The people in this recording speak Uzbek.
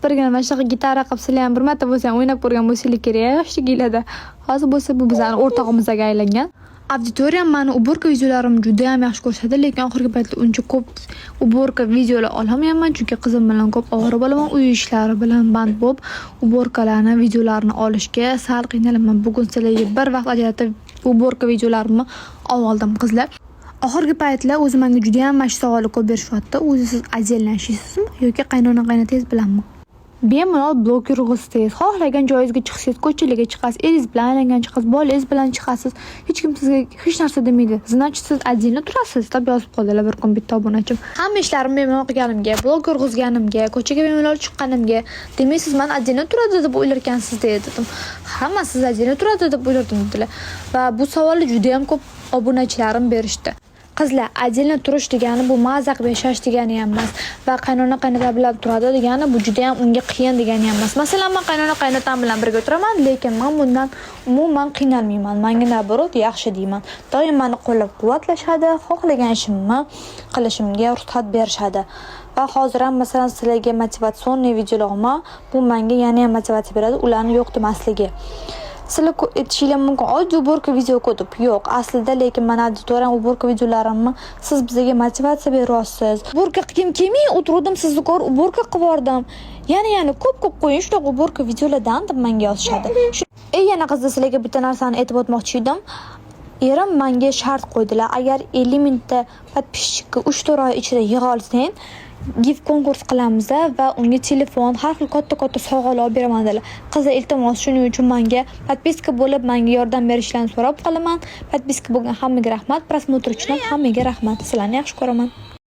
birgina mana shunaqa gitara qilib sizlar ham bir marta bo'lsa ham o'ynab ko'rgan bo'lsanglar kerak yoshli keladi. Hozir bo'lsa bu bizning o'rtog'imizga aylangan. Auditoriyam meni uborka videolarimni juda ham yaxshi ko'rishadi, lekin oxirgi paytda uncha ko'p uborka videolar olmayapman, chunki qizim bilan ko'p ovora bo'laman, uy ishlari bilan band bo'lib, uborkalarni, videolarini olishga sal qiynalaman. Bugun sizlarga bir vaqt ajratib uborka videolarimni oldim qizlar. Oxirgi paytlar o'zi menga juda ham mash savol ko'p berishyapti. O'zi siz ajrashisizmi yoki qaynona qaynotangiz bilanmi? Bemalol blog yurg'izsiz, xohlagan joyingizga chiqasiz, ko'chalarga chiqasiz, eringiz bilan aylangan chiqasiz, bolangiz bilan chiqasiz. Hech kim sizga hech narsa demaydi. Значит, siz ajinda turasiz deb yozib qoldilar bir kun bitta obunachim. Hamma ishlarimni bemalol qilganimga, blog yurg'izganimga, ko'chaga bemalol chiqqanimga demaysiz, men ajinda turadi deb o'ylarkansiz dedim. Hamma siz ajinda turadi deb o'ylardim dedilar. Va bu savolni juda ham ko'p obunachilarim berishdi. Qizlar, ajinda turish degani bu maza qilib yashash degani ham emas va qaynona qaynota bilan turadi degani bu juda ham unga qiyin degani ham emas. Masalan, men qaynona qaynotam bilan birga turaman, lekin men bundan umuman qiynalmayman. Menga naborot yaxshi deyman. Doim meni qo'llab-quvvatlashadi, xohlagan ishimni qilishimga ruxsat berishadi. Va hozir ham masalan sizlarga motivatsion videolarim bu menga yana ham motivatsiya beradi, ularni yo'q demasligi. Sizlar aytishingiz mumkin, oddiy uborka video ko'rib. Yo'q, aslida lekin men auditoriyam uborka videolarimni siz bizga motivatsiya beryapsiz. Uborka qilgim kelmay o'tirdim, sizni ko'rib uborka qilib bordim. Yana ko'p qo'ying shunaqa uborka videolardan deb menga yozishadi. Yana qizlar sizlarga bitta narsani aytib o'tmoqchi edim. Erim menga shart qo'ydilar. Agar 50 mingta podpисчикка 3-4 oy ichida yig'a olsang, gift konkurs qilamiz va unga telefon, har xil katta sovg'alar olib beraman dedilar. Qizlar, iltimos shuning uchun menga podpiska bo'lib menga yordam berishlarini so'rab qolaman. Podpiska bo'lgan hammaga rahmat, prosmotr uchun hammaga rahmat. Sizlarni yaxshi ko'raman.